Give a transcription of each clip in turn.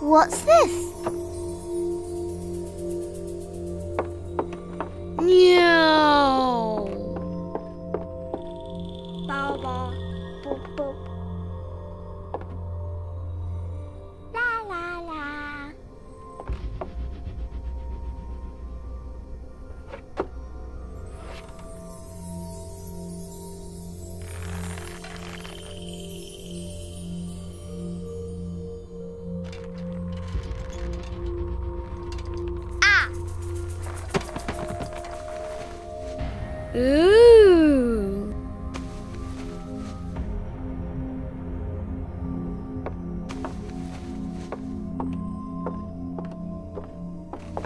What's this? Meow. Bow bow. Boop boop. La la la. Ooh.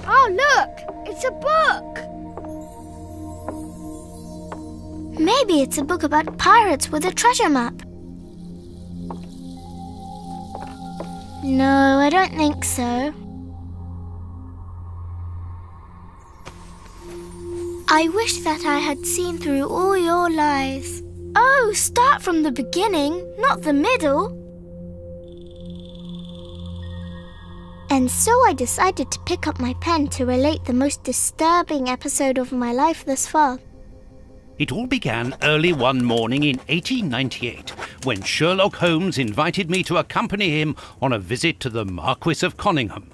Oh, look! It's a book! Maybe it's a book about pirates with a treasure map. No, I don't think so. I wish that I had seen through all your lies. Oh, start from the beginning, not the middle. And so I decided to pick up my pen to relate the most disturbing episode of my life thus far. It all began early one morning in 1898, when Sherlock Holmes invited me to accompany him on a visit to the Marquis of Conyngham.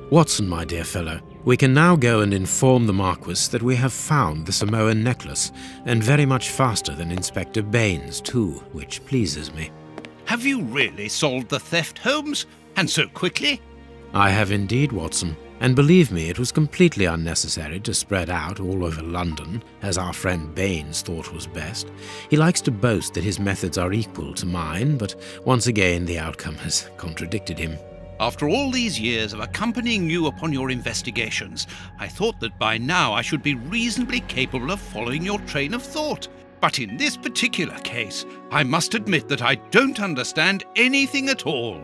Watson, my dear fellow, we can now go and inform the Marquis that we have found the Samoan necklace, and very much faster than Inspector Baines, too, which pleases me. Have you really solved the theft, Holmes? And so quickly? I have indeed, Watson, and believe me, it was completely unnecessary to spread out all over London, as our friend Baines thought was best. He likes to boast that his methods are equal to mine, but once again the outcome has contradicted him. After all these years of accompanying you upon your investigations, I thought that by now I should be reasonably capable of following your train of thought. But in this particular case, I must admit that I don't understand anything at all.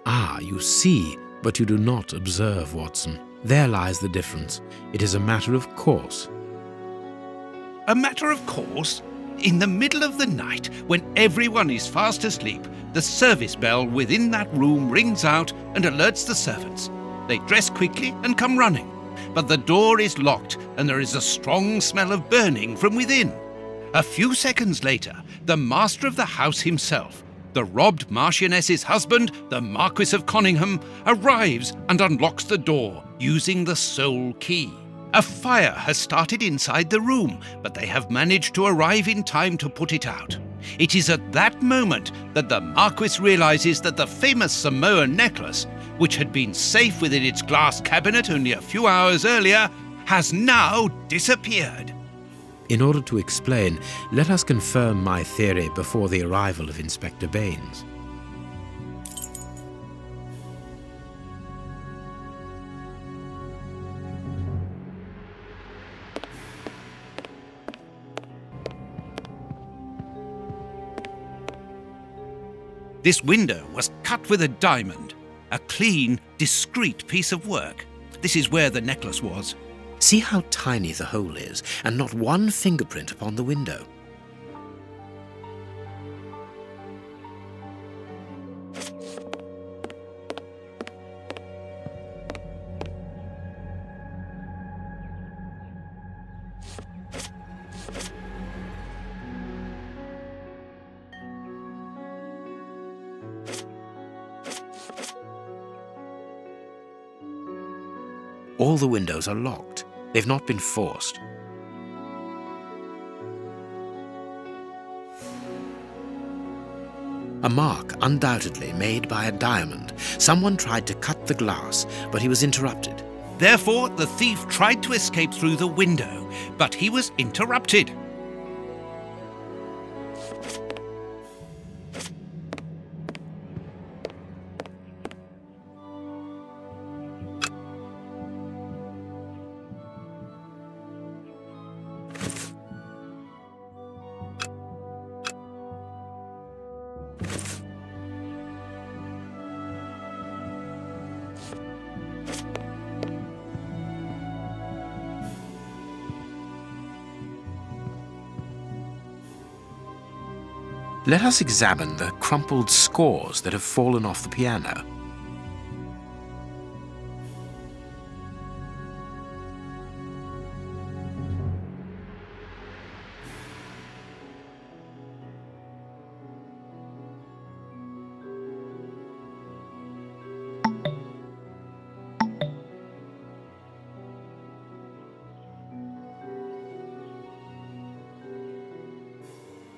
Ah, you see, but you do not observe, Watson. There lies the difference. It is a matter of course. A matter of course? In the middle of the night, when everyone is fast asleep, the service bell within that room rings out and alerts the servants. They dress quickly and come running, but the door is locked and there is a strong smell of burning from within. A few seconds later, the master of the house himself, the robbed Marchioness's husband, the Marquis of Conyngham, arrives and unlocks the door using the sole key. A fire has started inside the room, but they have managed to arrive in time to put it out. It is at that moment that the Marquis realizes that the famous Samoan necklace, which had been safe within its glass cabinet only a few hours earlier, has now disappeared. In order to explain, let us confirm my theory before the arrival of Inspector Baines. This window was cut with a diamond, a clean, discreet piece of work. This is where the necklace was. See how tiny the hole is, and not one fingerprint upon the window. All the windows are locked. They've not been forced. A mark, undoubtedly made by a diamond. Someone tried to cut the glass, but he was interrupted. Therefore, the thief tried to escape through the window, but he was interrupted. Let us examine the crumpled scores that have fallen off the piano.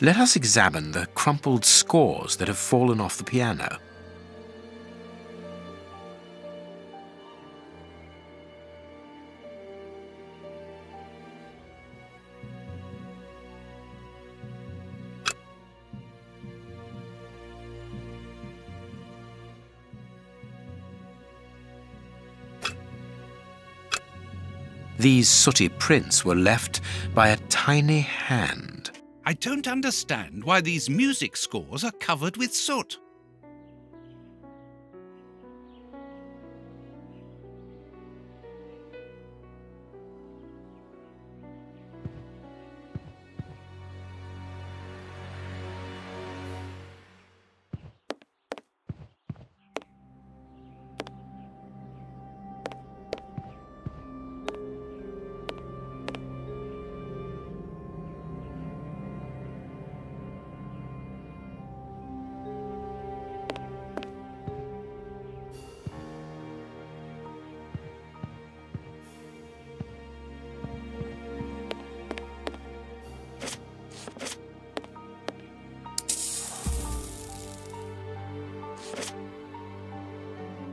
Let us examine the crumpled scores that have fallen off the piano. These sooty prints were left by a tiny hand. I don't understand why these music scores are covered with soot.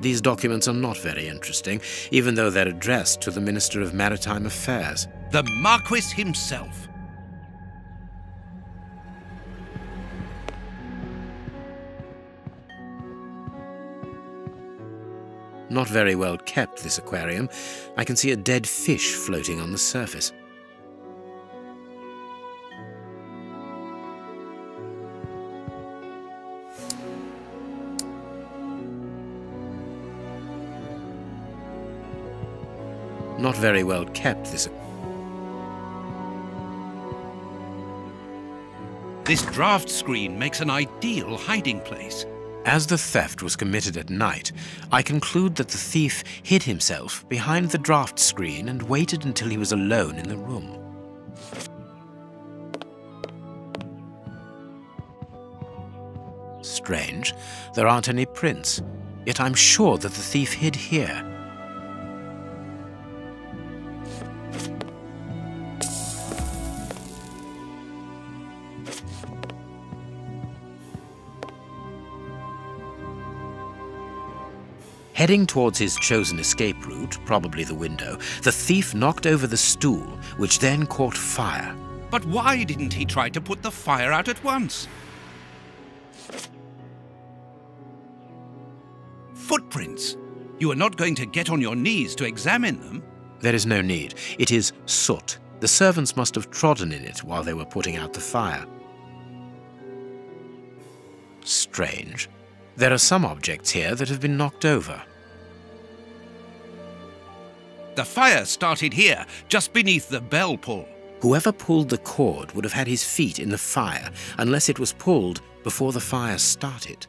These documents are not very interesting, even though they're addressed to the Minister of Maritime Affairs. The Marquis himself. Not very well kept, this aquarium. I can see a dead fish floating on the surface. Not very well kept, this... This draft screen makes an ideal hiding place. As the theft was committed at night, I conclude that the thief hid himself behind the draft screen and waited until he was alone in the room. Strange, there aren't any prints, yet I'm sure that the thief hid here. Heading towards his chosen escape route, probably the window, the thief knocked over the stool, which then caught fire. But why didn't he try to put the fire out at once? Footprints. You are not going to get on your knees to examine them. There is no need. It is soot. The servants must have trodden in it while they were putting out the fire. Strange. There are some objects here that have been knocked over. The fire started here, just beneath the bell pull. Whoever pulled the cord would have had his feet in the fire, unless it was pulled before the fire started.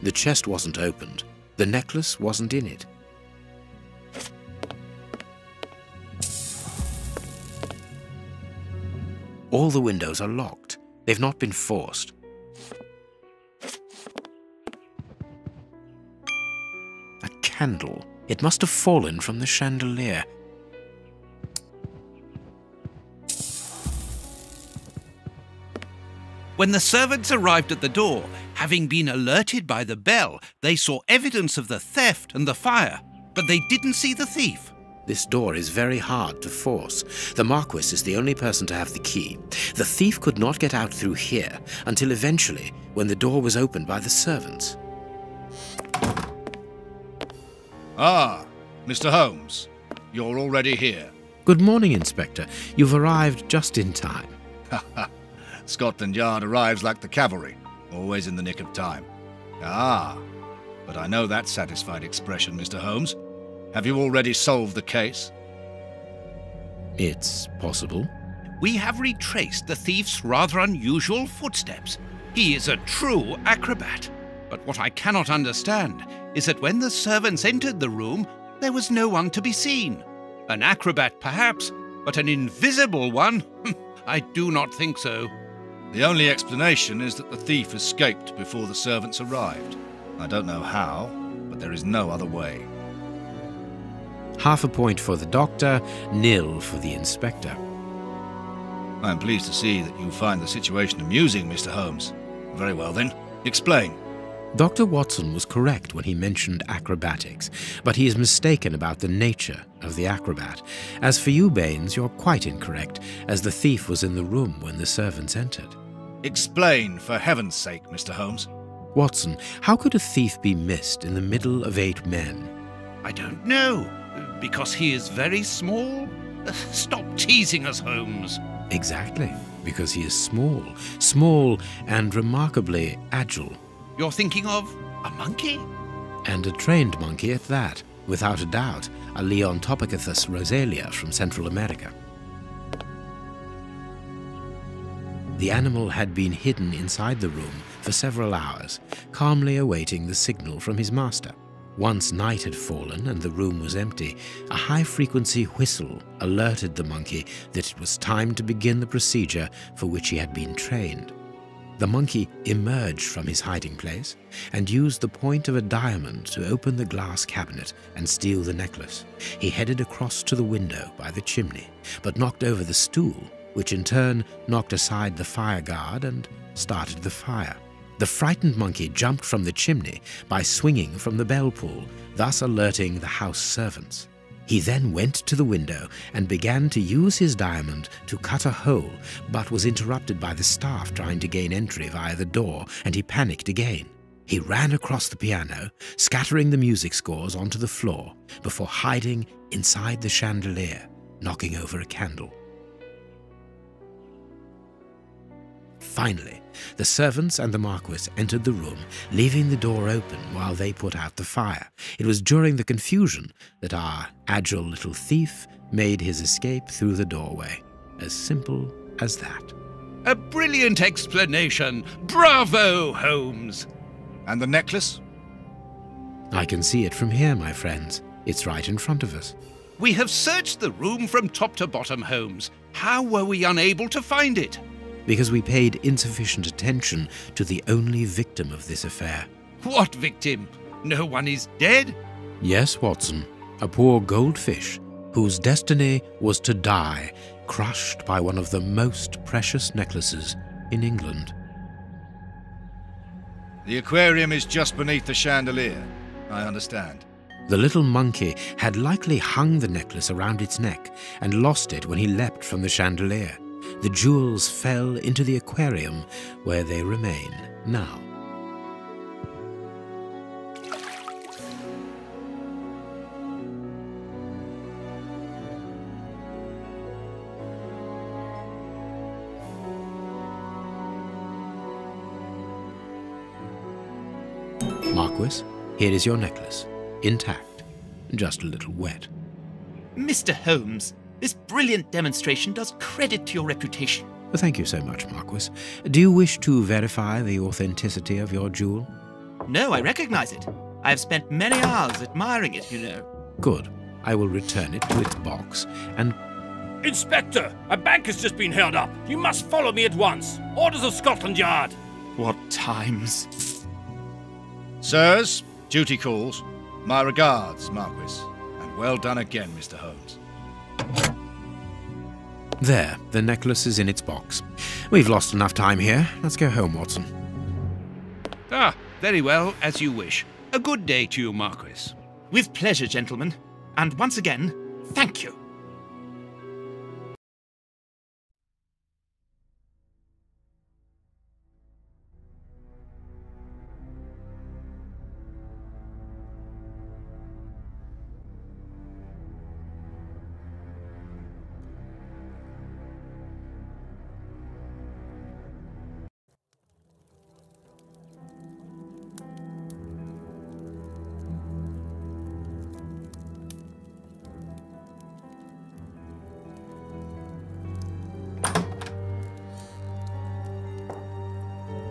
The chest wasn't opened. The necklace wasn't in it. All the windows are locked. They've not been forced. A candle. It must have fallen from the chandelier. When the servants arrived at the door, having been alerted by the bell, they saw evidence of the theft and the fire, but they didn't see the thief. This door is very hard to force. The Marquis is the only person to have the key. The thief could not get out through here until eventually, when the door was opened by the servants. Ah, Mr. Holmes, you're already here. Good morning, Inspector. You've arrived just in time. Scotland Yard arrives like the cavalry, always in the nick of time. Ah, but I know that satisfied expression, Mr. Holmes. Have you already solved the case? It's possible. we have retraced the thief's rather unusual footsteps. He is a true acrobat. But what I cannot understand is that when the servants entered the room, there was no one to be seen. An acrobat, perhaps, but an invisible one? I do not think so. The only explanation is that the thief escaped before the servants arrived. I don't know how, but there is no other way. Half a point for the doctor, nil for the inspector. I am pleased to see that you find the situation amusing, Mr. Holmes. Very well then, explain. Dr. Watson was correct when he mentioned acrobatics, but he is mistaken about the nature of the acrobat. As for you, Baines, you're quite incorrect, as the thief was in the room when the servants entered. Explain, for heaven's sake, Mr. Holmes. Watson, how could a thief be missed in the middle of 8 men? I don't know. Because he is very small? Stop teasing us, Holmes. Exactly, because he is small. Small and remarkably agile. You're thinking of a monkey? And a trained monkey at that, without a doubt, a Leontopithecus rosalia from Central America. The animal had been hidden inside the room for several hours, calmly awaiting the signal from his master. Once night had fallen and the room was empty, a high-frequency whistle alerted the monkey that it was time to begin the procedure for which he had been trained. The monkey emerged from his hiding place and used the point of a diamond to open the glass cabinet and steal the necklace. He headed across to the window by the chimney, but knocked over the stool, which in turn knocked aside the fire guard and started the fire. The frightened monkey jumped from the chimney by swinging from the bell pull, thus alerting the house servants. He then went to the window and began to use his diamond to cut a hole, but was interrupted by the staff trying to gain entry via the door, and he panicked again. He ran across the piano, scattering the music scores onto the floor, before hiding inside the chandelier, knocking over a candle. Finally, the servants and the Marquis entered the room, leaving the door open while they put out the fire. It was during the confusion that our agile little thief made his escape through the doorway. As simple as that. A brilliant explanation! Bravo, Holmes! And the necklace? I can see it from here, my friends. It's right in front of us. We have searched the room from top to bottom, Holmes. How were we unable to find it? Because we paid insufficient attention to the only victim of this affair. What victim? No one is dead? Yes, Watson, a poor goldfish whose destiny was to die, crushed by one of the most precious necklaces in England. The aquarium is just beneath the chandelier. I understand. The little monkey had likely hung the necklace around its neck and lost it when he leapt from the chandelier. The jewels fell into the aquarium, where they remain now. Marquis, here is your necklace, intact, just a little wet. Mr. Holmes, this brilliant demonstration does credit to your reputation. Thank you so much, Marquis. Do you wish to verify the authenticity of your jewel? No, I recognize it. I have spent many hours admiring it, you know. Good. I will return it to its box and... Inspector, a bank has just been held up. You must follow me at once. Orders of Scotland Yard. What times? Sirs, duty calls. My regards, Marquis. And well done again, Mr. Holmes. There, the necklace is in its box. We've lost enough time here. Let's go home, Watson. Ah, very well, as you wish. A good day to you, Marquis. With pleasure, gentlemen. And once again, thank you.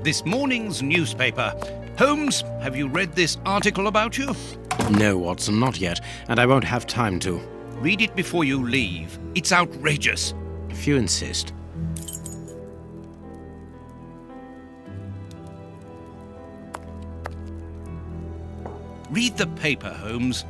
This morning's newspaper. Holmes, have you read this article about you? No, Watson, not yet, and I won't have time to. Read it before you leave. It's outrageous. If you insist. Read the paper, Holmes.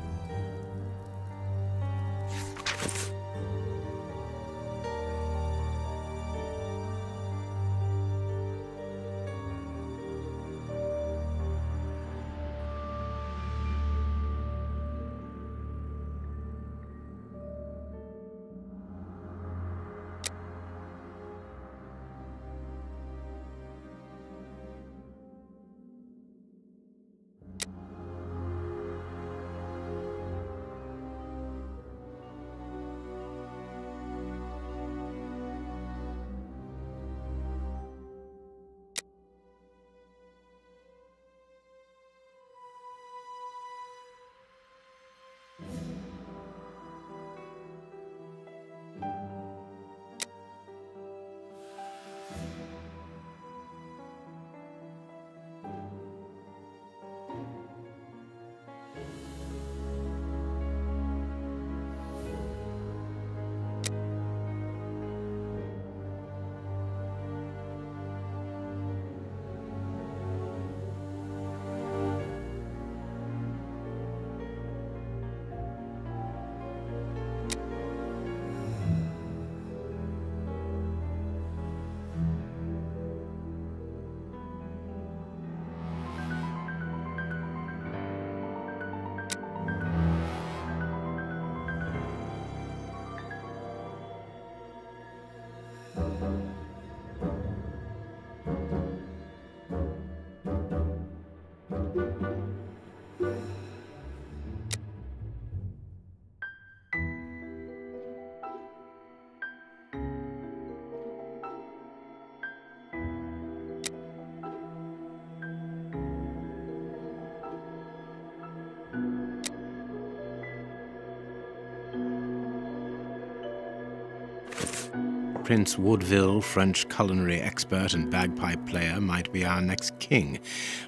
Prince Woodville, French culinary expert and bagpipe player, might be our next king.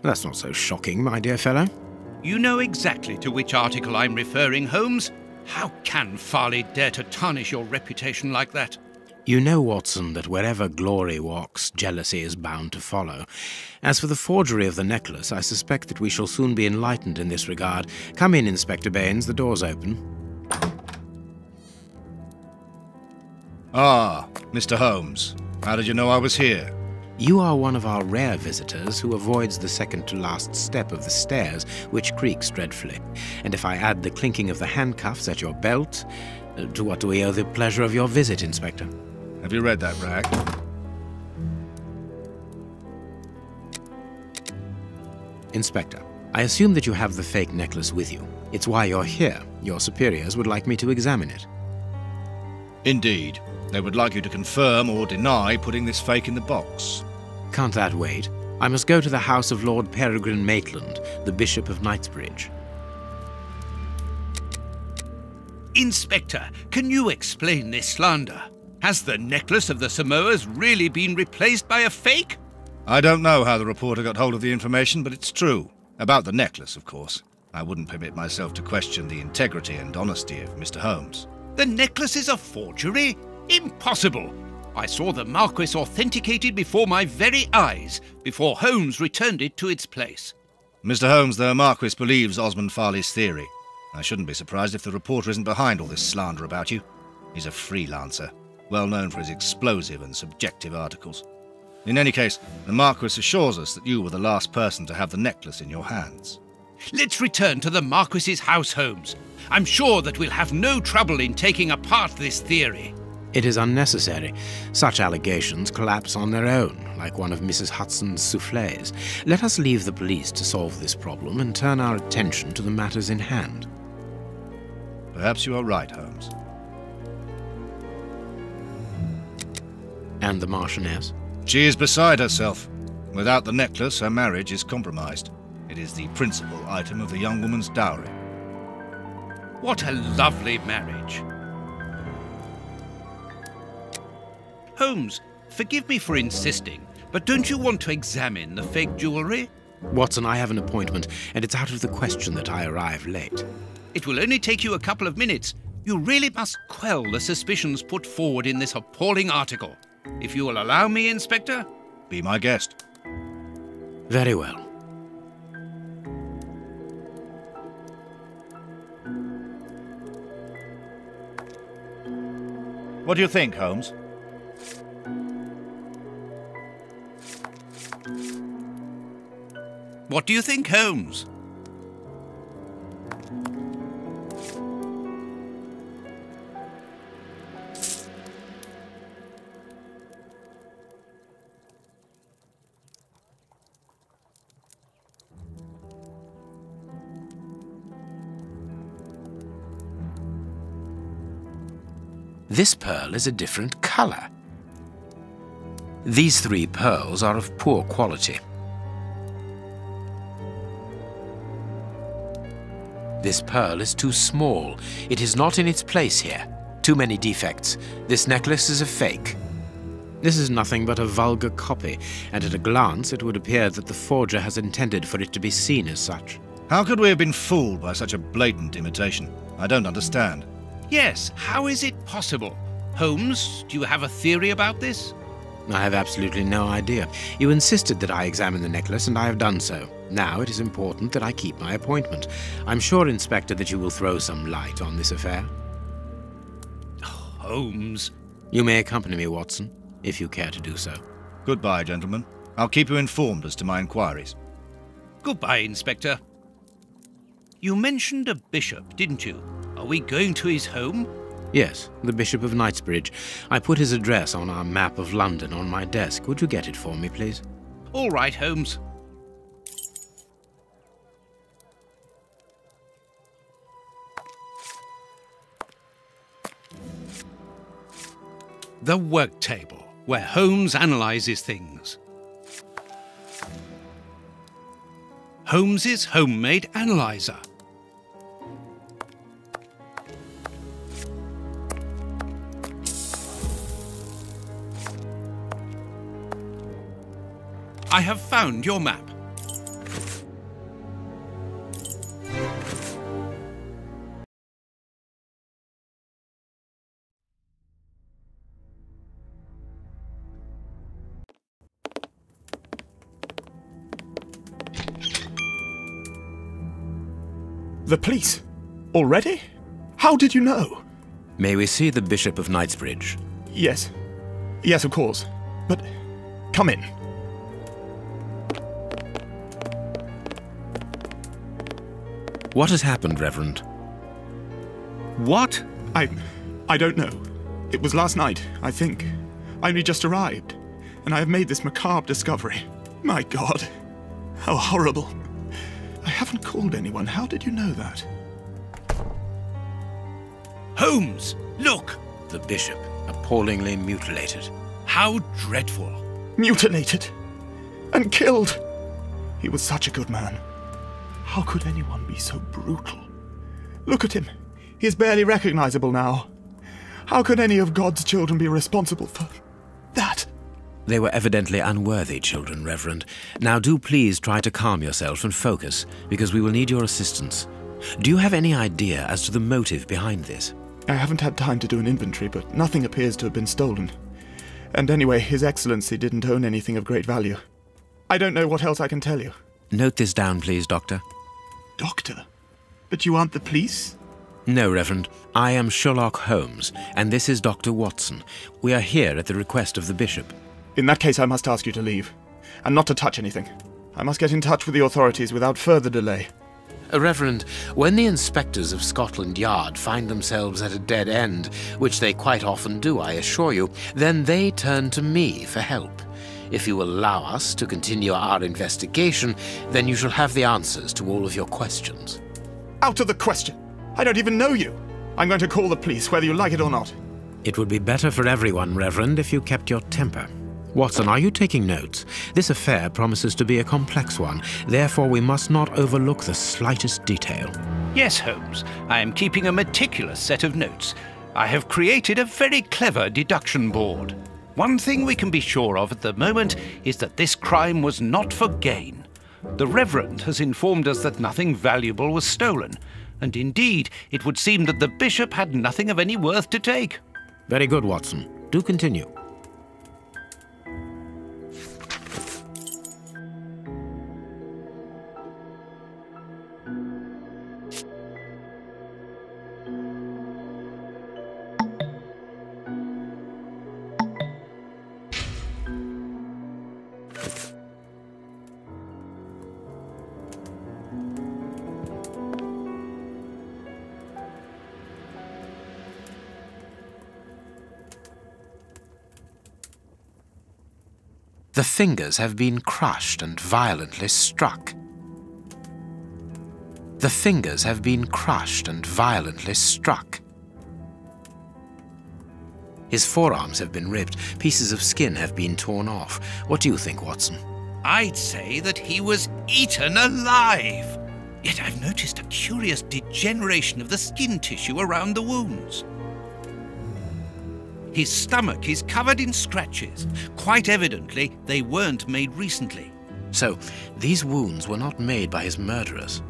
That's not so shocking, my dear fellow. You know exactly to which article I'm referring, Holmes. How can Farley dare to tarnish your reputation like that? You know, Watson, that wherever glory walks, jealousy is bound to follow. As for the forgery of the necklace, I suspect that we shall soon be enlightened in this regard. Come in, Inspector Baines, the door's open. Ah, Mr. Holmes. How did you know I was here? You are one of our rare visitors who avoids the second-to-last step of the stairs, which creaks dreadfully. And if I add the clinking of the handcuffs at your belt, to what do we owe the pleasure of your visit, Inspector? Have you read that rag? Inspector, I assume that you have the fake necklace with you. It's why you're here. Your superiors would like me to examine it. Indeed. They would like you to confirm or deny putting this fake in the box. Can't that wait? I must go to the house of Lord Peregrine Maitland, the Bishop of Knightsbridge. Inspector, can you explain this slander? Has the necklace of the Samoas really been replaced by a fake? I don't know how the reporter got hold of the information, but it's true. About the necklace, of course. I wouldn't permit myself to question the integrity and honesty of Mr. Holmes. The necklace is a forgery? Impossible! I saw the Marquis authenticated before my very eyes, before Holmes returned it to its place. Mr. Holmes, the Marquis believes Osmond Farley's theory. I shouldn't be surprised if the reporter isn't behind all this slander about you. He's a freelancer, well known for his explosive and subjective articles. In any case, the Marquis assures us that you were the last person to have the necklace in your hands. Let's return to the Marquis's house, Holmes. I'm sure that we'll have no trouble in taking apart this theory. It is unnecessary. Such allegations collapse on their own, like one of Mrs. Hudson's soufflés. Let us leave the police to solve this problem and turn our attention to the matters in hand. Perhaps you are right, Holmes. And the Marchioness? She is beside herself. Without the necklace, her marriage is compromised. It is the principal item of the young woman's dowry. What a lovely marriage. Holmes, forgive me for insisting, But don't you want to examine the fake jewellery? Watson, I have an appointment, and it's out of the question that I arrive late. It will only take you a couple of minutes. You really must quell the suspicions put forward in this appalling article. If you will allow me, Inspector? Be my guest. Very well. What do you think, Holmes? What do you think, Holmes? This pearl is a different color. These 3 pearls are of poor quality. This pearl is too small. It is not in its place here. Too many defects. This necklace is a fake. This is nothing but a vulgar copy, and at a glance it would appear that the forger has intended for it to be seen as such. How could we have been fooled by such a blatant imitation? I don't understand. Yes, how is it possible? Holmes, do you have a theory about this? I have absolutely no idea. You insisted that I examine the necklace, and I have done so. Now it is important that I keep my appointment. I'm sure, Inspector, that you will throw some light on this affair. Holmes. You may accompany me, Watson, if you care to do so. Goodbye, gentlemen. I'll keep you informed as to my inquiries. Goodbye, Inspector. You mentioned a bishop, didn't you? Are we going to his home? Yes, the Bishop of Knightsbridge. I put his address on our map of London on my desk. Would you get it for me, please? All right, Holmes. The work table, where Holmes analyses things. Holmes's homemade analyzer. I have found your map. The police? Already? How did you know? May we see the Bishop of Knightsbridge? Yes. Yes, of course. But come in. What has happened, Reverend? What? I don't know. It was last night, I think. I only just arrived, and I have made this macabre discovery. My God. How horrible. I haven't called anyone. How did you know that? Holmes, look! The Bishop, appallingly mutilated. How dreadful. Mutilated. And killed. He was such a good man. How could anyone be so brutal? Look at him. He is barely recognizable now. How could any of God's children be responsible for that? They were evidently unworthy children, Reverend. Now do please try to calm yourself and focus, because we will need your assistance. Do you have any idea as to the motive behind this? I haven't had time to do an inventory, but nothing appears to have been stolen. And anyway, His Excellency didn't own anything of great value. I don't know what else I can tell you. Note this down, please, Doctor. Doctor? But you aren't the police? No, Reverend. I am Sherlock Holmes, and this is Dr. Watson. We are here at the request of the Bishop. In that case, I must ask you to leave, and not to touch anything. I must get in touch with the authorities without further delay. Reverend, when the inspectors of Scotland Yard find themselves at a dead end, which they quite often do, I assure you, then they turn to me for help. If you will allow us to continue our investigation, then you shall have the answers to all of your questions. Out of the question! I don't even know you! I'm going to call the police, whether you like it or not. It would be better for everyone, Reverend, if you kept your temper. Watson, are you taking notes? This affair promises to be a complex one, therefore we must not overlook the slightest detail. Yes, Holmes. I am keeping a meticulous set of notes. I have created a very clever deduction board. One thing we can be sure of at the moment is that this crime was not for gain. The Reverend has informed us that nothing valuable was stolen, and indeed it would seem that the Bishop had nothing of any worth to take. Very good, Watson. Do continue. The fingers have been crushed and violently struck. The fingers have been crushed and violently struck. His forearms have been ripped. Pieces of skin have been torn off. What do you think, Watson? I'd say that he was eaten alive. Yet I've noticed a curious degeneration of the skin tissue around the wounds. His stomach is covered in scratches. Quite evidently, they weren't made recently. So, these wounds were not made by his murderers.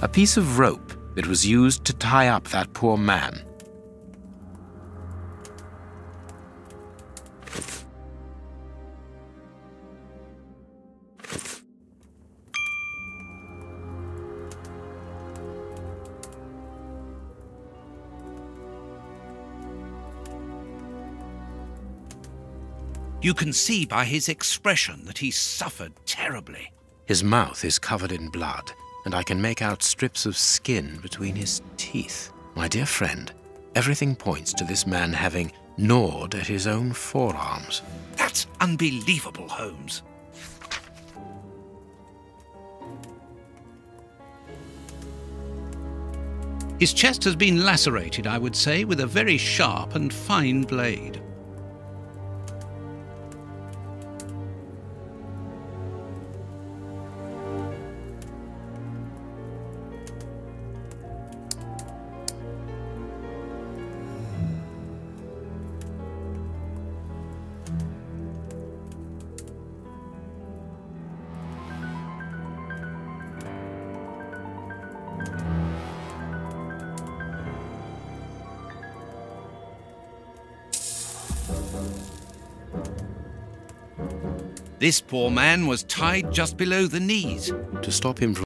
A piece of rope that was used to tie up that poor man. You can see by his expression that he suffered terribly. His mouth is covered in blood, and I can make out strips of skin between his teeth. My dear friend, everything points to this man having gnawed at his own forearms. That's unbelievable, Holmes. His chest has been lacerated, I would say, with a very sharp and fine blade. This poor man was tied just below the knees. To stop him from